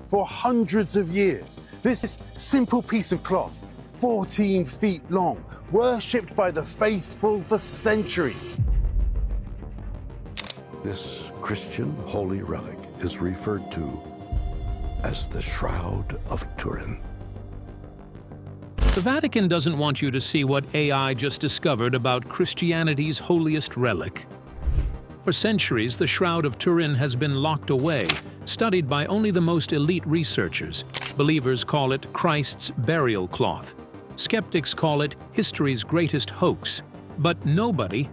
for hundreds of years. This simple piece of cloth, 14 feet long, worshipped by the faithful for centuries. This Christian holy relic is referred to as the Shroud of Turin. The Vatican doesn't want you to see what AI just discovered about Christianity's holiest relic. For centuries, the Shroud of Turin has been locked away, studied by only the most elite researchers. Believers call it Christ's burial cloth. Skeptics call it history's greatest hoax. But nobody,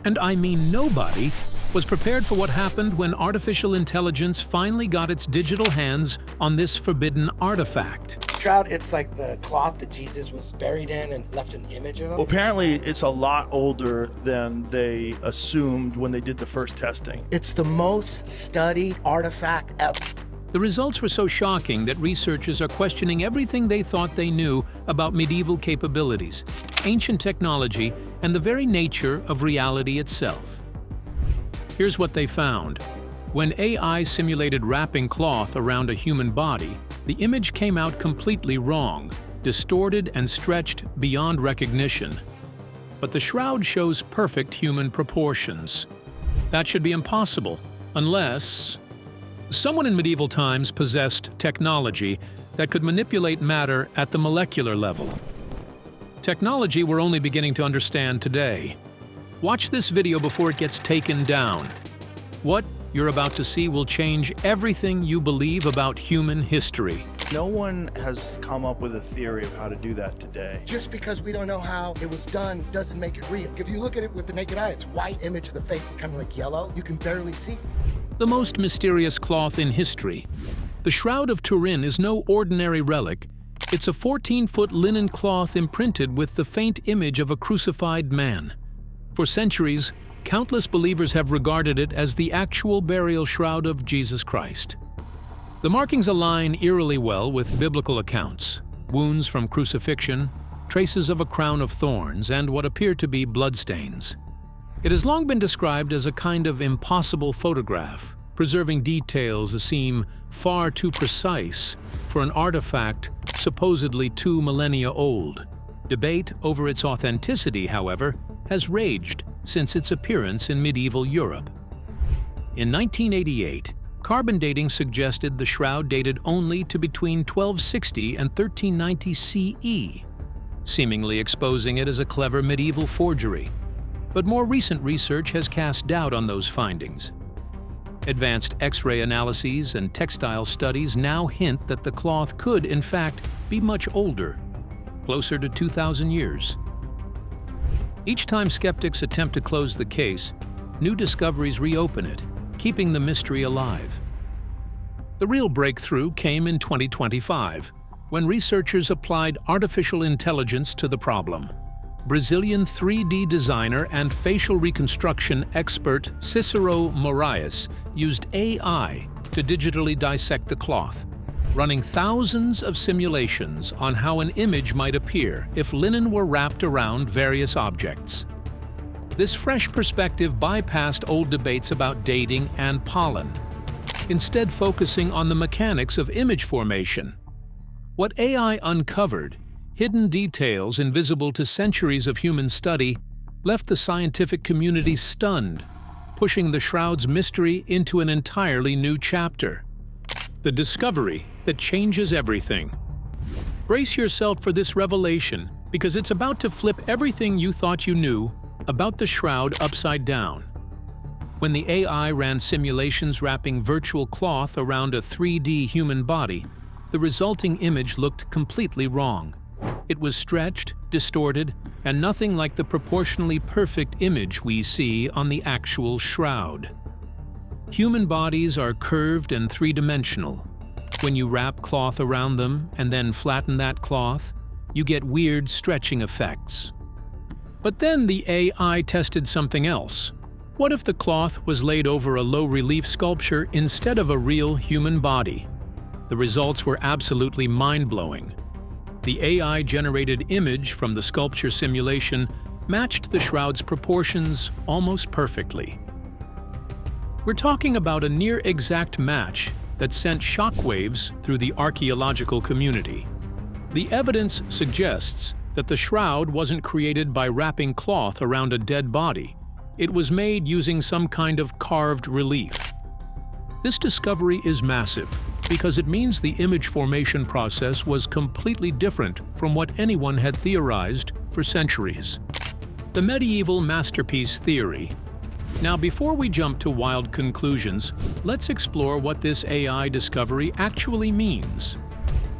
and I mean nobody, was prepared for what happened when artificial intelligence finally got its digital hands on this forbidden artifact. Shroud, it's like the cloth that Jesus was buried in and left an image of him. Well, apparently it's a lot older than they assumed when they did the first testing. It's the most studied artifact ever. The results were so shocking that researchers are questioning everything they thought they knew about medieval capabilities, ancient technology, and the very nature of reality itself. Here's what they found. When AI simulated wrapping cloth around a human body, the image came out completely wrong, distorted and stretched beyond recognition. But the shroud shows perfect human proportions. That should be impossible, unless someone in medieval times possessed technology that could manipulate matter at the molecular level. Technology we're only beginning to understand today. Watch this video before it gets taken down. What you're about to see will change everything you believe about human history. No one has come up with a theory of how to do that today. Just because we don't know how it was done doesn't make it real. If you look at it with the naked eye, it's white, image of the face is kind of like yellow. You can barely see. The most mysterious cloth in history. The Shroud of Turin is no ordinary relic. It's a 14-foot linen cloth imprinted with the faint image of a crucified man. For centuries, countless believers have regarded it as the actual burial shroud of Jesus Christ. The markings align eerily well with biblical accounts: wounds from crucifixion, traces of a crown of thorns, and what appear to be bloodstains. It has long been described as a kind of impossible photograph, preserving details that seem far too precise for an artifact supposedly 2 millennia old. Debate over its authenticity, however, has raged since its appearance in medieval Europe. In 1988, carbon dating suggested the shroud dated only to between 1260 and 1390 CE, seemingly exposing it as a clever medieval forgery. But more recent research has cast doubt on those findings. Advanced X-ray analyses and textile studies now hint that the cloth could, in fact, be much older, closer to 2,000 years. Each time skeptics attempt to close the case, new discoveries reopen it, keeping the mystery alive. The real breakthrough came in 2025, when researchers applied artificial intelligence to the problem. Brazilian 3D designer and facial reconstruction expert Cicero Moraes used AI to digitally dissect the cloth, running thousands of simulations on how an image might appear if linen were wrapped around various objects. This fresh perspective bypassed old debates about dating and pollen, instead focusing on the mechanics of image formation. What AI uncovered, hidden details invisible to centuries of human study, left the scientific community stunned, pushing the shroud's mystery into an entirely new chapter. The discovery that changes everything. Brace yourself for this revelation, because it's about to flip everything you thought you knew about the shroud upside down. When the AI ran simulations wrapping virtual cloth around a 3D human body, the resulting image looked completely wrong. It was stretched, distorted, and nothing like the proportionally perfect image we see on the actual shroud. Human bodies are curved and three-dimensional. When you wrap cloth around them and then flatten that cloth, you get weird stretching effects. But then the AI tested something else. What if the cloth was laid over a low-relief sculpture instead of a real human body? The results were absolutely mind-blowing. The AI-generated image from the sculpture simulation matched the shroud's proportions almost perfectly. We're talking about a near-exact match that sent shockwaves through the archaeological community. The evidence suggests that the shroud wasn't created by wrapping cloth around a dead body. It was made using some kind of carved relief. This discovery is massive because it means the image formation process was completely different from what anyone had theorized for centuries. The medieval masterpiece theory. Now, before we jump to wild conclusions, let's explore what this AI discovery actually means.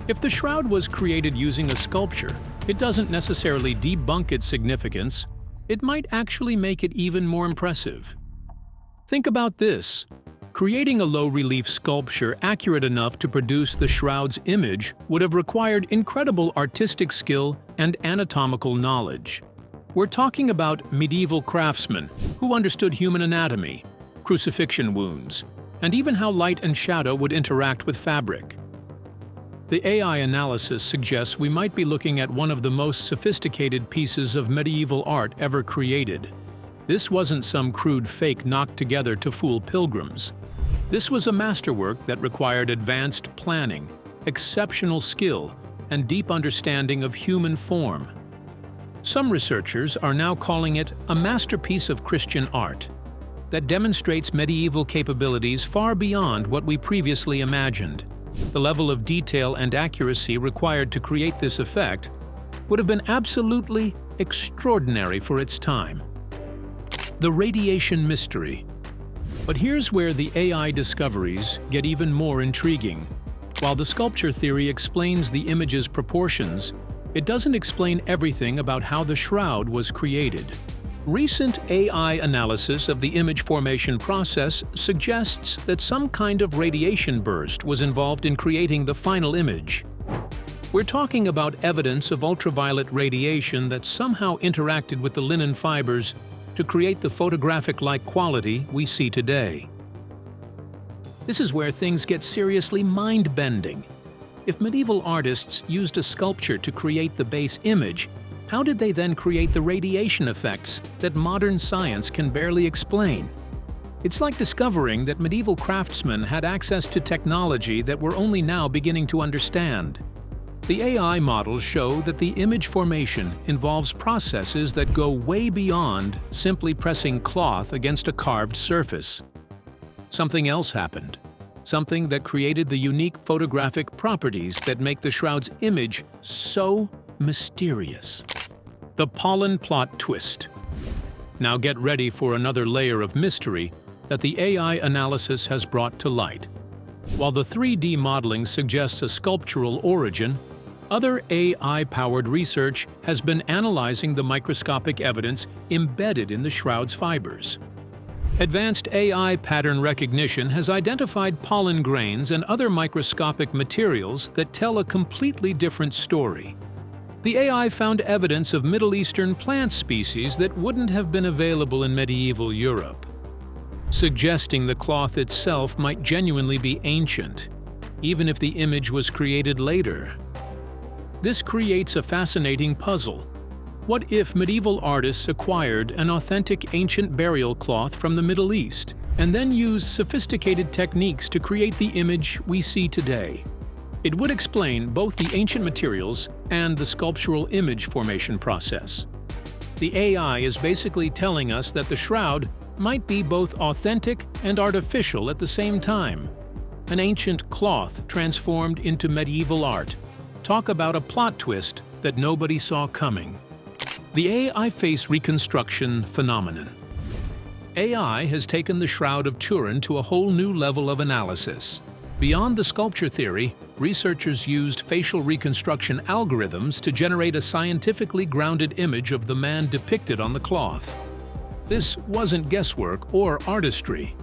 If the shroud was created using a sculpture, it doesn't necessarily debunk its significance. It might actually make it even more impressive. Think about this. Creating a low-relief sculpture accurate enough to produce the shroud's image would have required incredible artistic skill and anatomical knowledge. We're talking about medieval craftsmen who understood human anatomy, crucifixion wounds, and even how light and shadow would interact with fabric. The AI analysis suggests we might be looking at one of the most sophisticated pieces of medieval art ever created. This wasn't some crude fake knocked together to fool pilgrims. This was a masterwork that required advanced planning, exceptional skill, and deep understanding of human form. Some researchers are now calling it a masterpiece of Christian art that demonstrates medieval capabilities far beyond what we previously imagined. The level of detail and accuracy required to create this effect would have been absolutely extraordinary for its time. The radiation mystery. But here's where the AI discoveries get even more intriguing. While the sculpture theory explains the image's proportions, it doesn't explain everything about how the shroud was created. Recent AI analysis of the image formation process suggests that some kind of radiation burst was involved in creating the final image. We're talking about evidence of ultraviolet radiation that somehow interacted with the linen fibers to create the photographic-like quality we see today. This is where things get seriously mind-bending. If medieval artists used a sculpture to create the base image, how did they then create the radiation effects that modern science can barely explain? It's like discovering that medieval craftsmen had access to technology that we're only now beginning to understand. The AI models show that the image formation involves processes that go way beyond simply pressing cloth against a carved surface. Something else happened. Something that created the unique photographic properties that make the shroud's image so mysterious. The Pollen plot twist. Now get ready for another layer of mystery that the AI analysis has brought to light. While the 3D modeling suggests a sculptural origin, other AI-powered research has been analyzing the microscopic evidence embedded in the shroud's fibers. Advanced AI pattern recognition has identified pollen grains and other microscopic materials that tell a completely different story. The AI found evidence of Middle Eastern plant species that wouldn't have been available in medieval Europe, suggesting the cloth itself might genuinely be ancient, even if the image was created later. This creates a fascinating puzzle. What if medieval artists acquired an authentic ancient burial cloth from the Middle East and then used sophisticated techniques to create the image we see today? It would explain both the ancient materials and the sculptural image formation process. The AI is basically telling us that the shroud might be both authentic and artificial at the same time. An ancient cloth transformed into medieval art. Talk about a plot twist that nobody saw coming. The AI face reconstruction phenomenon. AI has taken the Shroud of Turin to a whole new level of analysis. Beyond the sculpture theory, researchers used facial reconstruction algorithms to generate a scientifically grounded image of the man depicted on the cloth. This wasn't guesswork or artistry.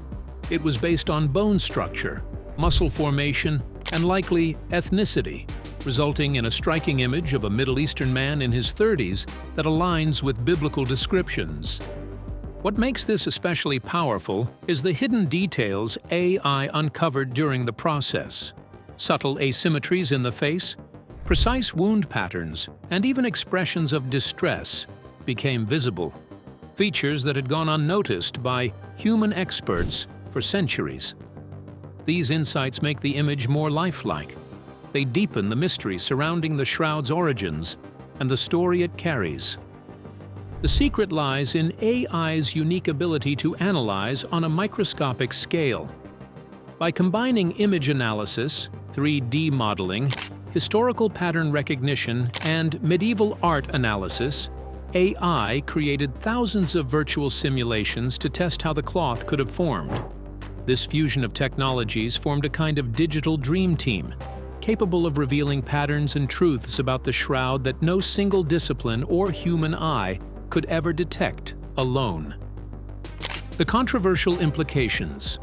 It was based on bone structure, muscle formation, and likely ethnicity, resulting in a striking image of a Middle Eastern man in his 30s that aligns with biblical descriptions. What makes this especially powerful is the hidden details AI uncovered during the process. Subtle asymmetries in the face, precise wound patterns, and even expressions of distress became visible, features that had gone unnoticed by human experts for centuries. These insights make the image more lifelike. They deepen the mystery surrounding the shroud's origins and the story it carries. The secret lies in AI's unique ability to analyze on a microscopic scale. By combining image analysis, 3D modeling, historical pattern recognition, and medieval art analysis, AI created thousands of virtual simulations to test how the cloth could have formed. This fusion of technologies formed a kind of digital dream team, capable of revealing patterns and truths about the shroud that no single discipline or human eye could ever detect alone. The controversial implications.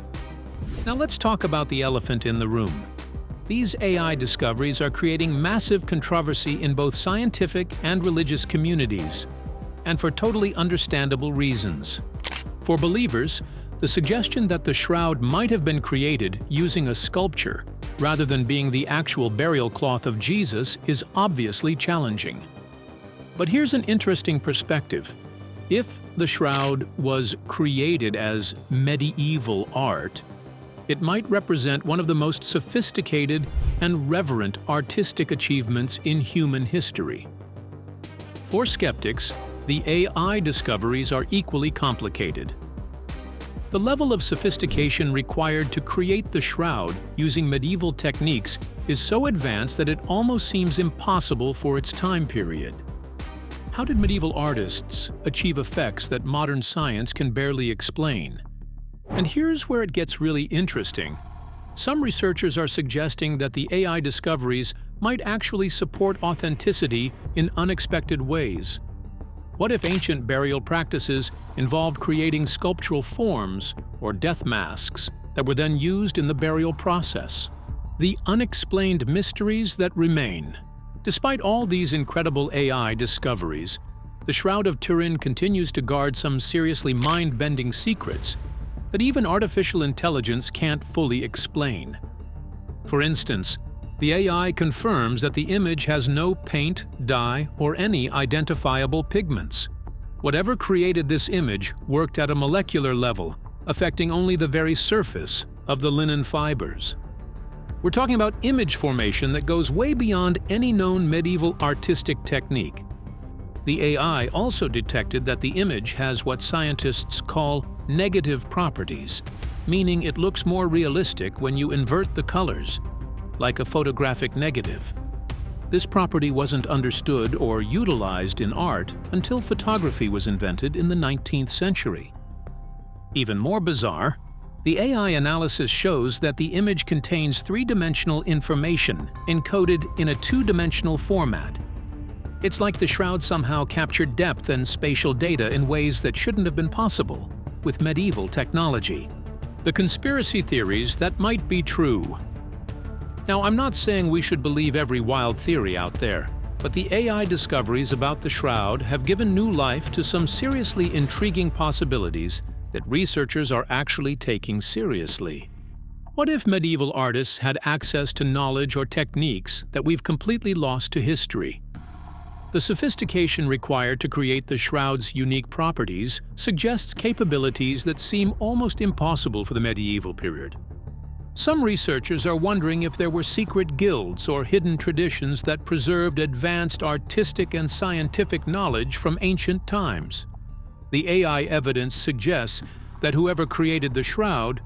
Now let's talk about the elephant in the room. These AI discoveries are creating massive controversy in both scientific and religious communities, and for totally understandable reasons. For believers, the suggestion that the shroud might have been created using a sculpture rather than being the actual burial cloth of Jesus is obviously challenging. But here's an interesting perspective. If the shroud was created as medieval art, it might represent one of the most sophisticated and reverent artistic achievements in human history. For skeptics, the AI discoveries are equally complicated. The level of sophistication required to create the shroud using medieval techniques is so advanced that it almost seems impossible for its time period. How did medieval artists achieve effects that modern science can barely explain? And here's where it gets really interesting. Some researchers are suggesting that the AI discoveries might actually support authenticity in unexpected ways. What if ancient burial practices involved creating sculptural forms or death masks that were then used in the burial process? The unexplained mysteries that remain. Despite all these incredible AI discoveries, the Shroud of Turin continues to guard some seriously mind-bending secrets that even artificial intelligence can't fully explain. For instance, the AI confirms that the image has no paint, dye, or any identifiable pigments. Whatever created this image worked at a molecular level, affecting only the very surface of the linen fibers. We're talking about image formation that goes way beyond any known medieval artistic technique. The AI also detected that the image has what scientists call negative properties, meaning it looks more realistic when you invert the colors, like a photographic negative. This property wasn't understood or utilized in art until photography was invented in the 19th century. Even more bizarre, the AI analysis shows that the image contains three-dimensional information encoded in a two-dimensional format. It's like the shroud somehow captured depth and spatial data in ways that shouldn't have been possible with medieval technology. The conspiracy theories that might be true. Now, I'm not saying we should believe every wild theory out there, but the AI discoveries about the shroud have given new life to some seriously intriguing possibilities that researchers are actually taking seriously. What if medieval artists had access to knowledge or techniques that we've completely lost to history? The sophistication required to create the shroud's unique properties suggests capabilities that seem almost impossible for the medieval period. Some researchers are wondering if there were secret guilds or hidden traditions that preserved advanced artistic and scientific knowledge from ancient times. The AI evidence suggests that whoever created the shroud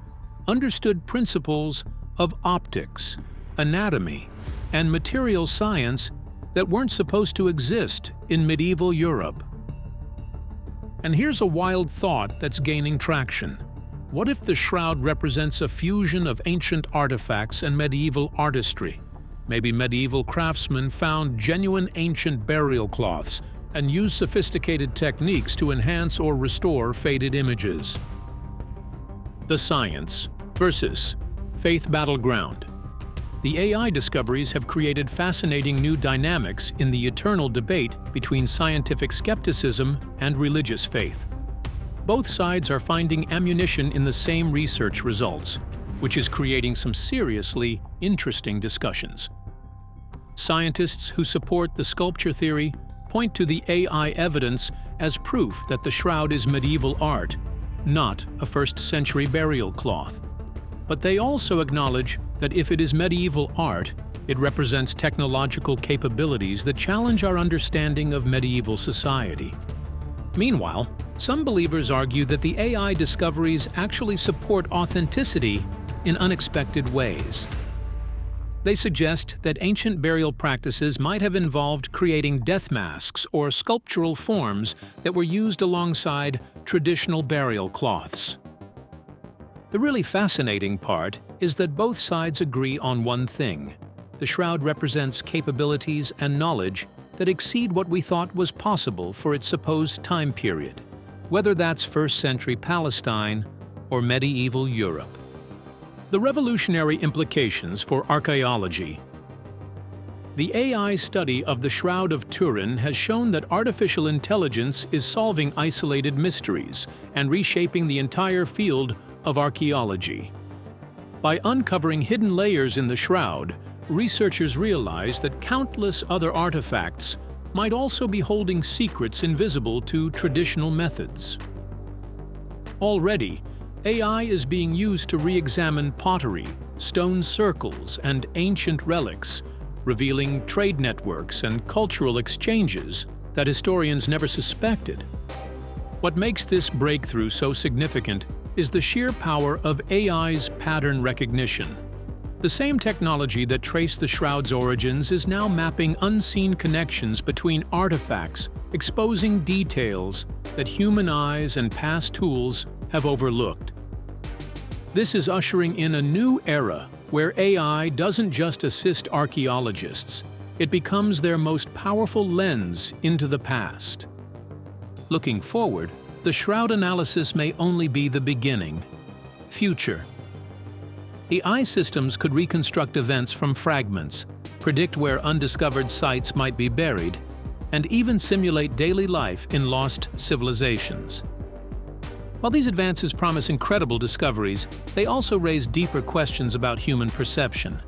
understood principles of optics, anatomy, and material science that weren't supposed to exist in medieval Europe. And here's a wild thought that's gaining traction. What if the shroud represents a fusion of ancient artifacts and medieval artistry? Maybe medieval craftsmen found genuine ancient burial cloths and used sophisticated techniques to enhance or restore faded images. The science versus faith battleground. The AI discoveries have created fascinating new dynamics in the eternal debate between scientific skepticism and religious faith. Both sides are finding ammunition in the same research results, which is creating some seriously interesting discussions. Scientists who support the sculpture theory point to the AI evidence as proof that the shroud is medieval art, not a first-century burial cloth. But they also acknowledge that if it is medieval art, it represents technological capabilities that challenge our understanding of medieval society. Meanwhile, some believers argue that the AI discoveries actually support authenticity in unexpected ways. They suggest that ancient burial practices might have involved creating death masks or sculptural forms that were used alongside traditional burial cloths. The really fascinating part is that both sides agree on one thing. The shroud represents capabilities and knowledge that exceed what we thought was possible for its supposed time period, whether that's first-century Palestine or medieval Europe. The revolutionary implications for archaeology. The AI study of the Shroud of Turin has shown that artificial intelligence is solving isolated mysteries and reshaping the entire field of archaeology. By uncovering hidden layers in the shroud, researchers realize that countless other artifacts might also be holding secrets invisible to traditional methods. Already, AI is being used to re-examine pottery, stone circles, and ancient relics, revealing trade networks and cultural exchanges that historians never suspected. What makes this breakthrough so significant is the sheer power of AI's pattern recognition. The same technology that traced the shroud's origins is now mapping unseen connections between artifacts, exposing details that human eyes and past tools have overlooked. This is ushering in a new era where AI doesn't just assist archaeologists, it becomes their most powerful lens into the past. Looking forward, the shroud analysis may only be the beginning. Future. AI systems could reconstruct events from fragments, predict where undiscovered sites might be buried, and even simulate daily life in lost civilizations. While these advances promise incredible discoveries, they also raise deeper questions about human perception.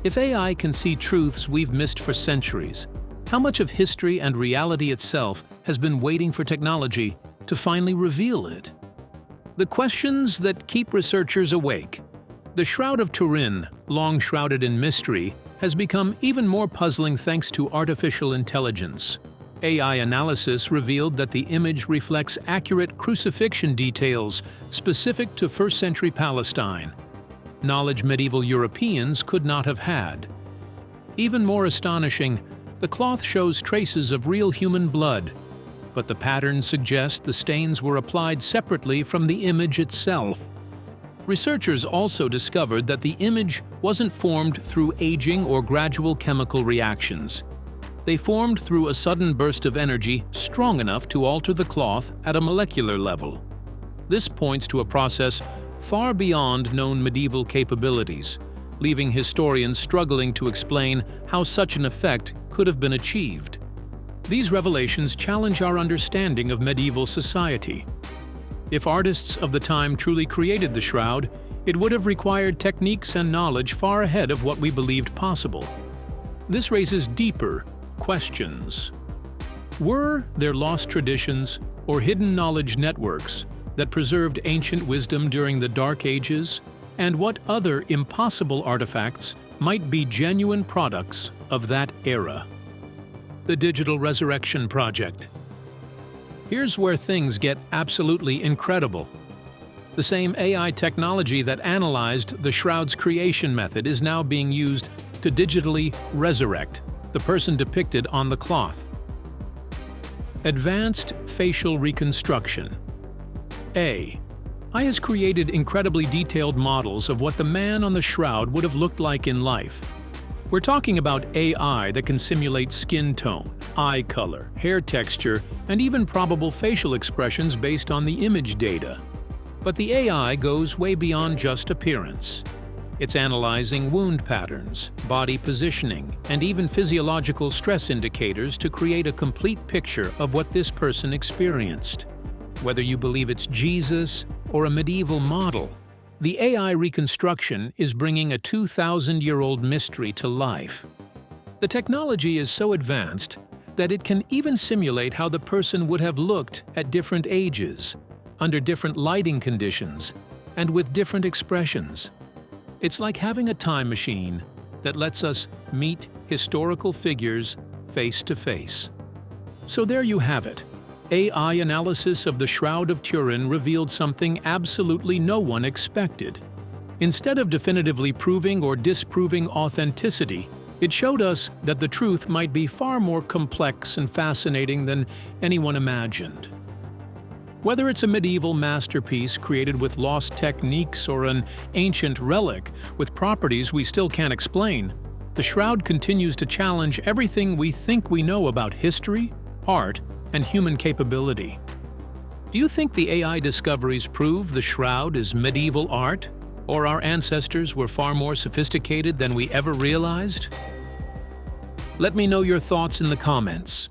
If AI can see truths we've missed for centuries, how much of history and reality itself has been waiting for technology to finally reveal it? The questions that keep researchers awake. The Shroud of Turin, long shrouded in mystery, has become even more puzzling thanks to artificial intelligence. AI analysis revealed that the image reflects accurate crucifixion details specific to first-century Palestine, knowledge medieval Europeans could not have had. Even more astonishing, the cloth shows traces of real human blood, but the patterns suggest the stains were applied separately from the image itself. Researchers also discovered that the image wasn't formed through aging or gradual chemical reactions. They formed through a sudden burst of energy strong enough to alter the cloth at a molecular level. This points to a process far beyond known medieval capabilities, leaving historians struggling to explain how such an effect could have been achieved. These revelations challenge our understanding of medieval society. If artists of the time truly created the shroud, it would have required techniques and knowledge far ahead of what we believed possible. This raises deeper questions. Were there lost traditions or hidden knowledge networks that preserved ancient wisdom during the Dark Ages? And what other impossible artifacts might be genuine products of that era? The Digital Resurrection Project. Here's where things get absolutely incredible. The same AI technology that analyzed the shroud's creation method is now being used to digitally resurrect the person depicted on the cloth. Advanced facial reconstruction. AI has created incredibly detailed models of what the man on the shroud would have looked like in life. We're talking about AI that can simulate skin tone, eye color, hair texture, and even probable facial expressions based on the image data. But the AI goes way beyond just appearance. It's analyzing wound patterns, body positioning, and even physiological stress indicators to create a complete picture of what this person experienced. Whether you believe it's Jesus or a medieval model, the AI reconstruction is bringing a 2,000-year-old mystery to life. The technology is so advanced that it can even simulate how the person would have looked at different ages, under different lighting conditions, and with different expressions. It's like having a time machine that lets us meet historical figures face to face. So there you have it. AI analysis of the Shroud of Turin revealed something absolutely no one expected. Instead of definitively proving or disproving authenticity, it showed us that the truth might be far more complex and fascinating than anyone imagined. Whether it's a medieval masterpiece created with lost techniques or an ancient relic with properties we still can't explain, the Shroud continues to challenge everything we think we know about history, art, and human capability. Do you think the AI discoveries prove the Shroud is medieval art, or our ancestors were far more sophisticated than we ever realized? Let me know your thoughts in the comments.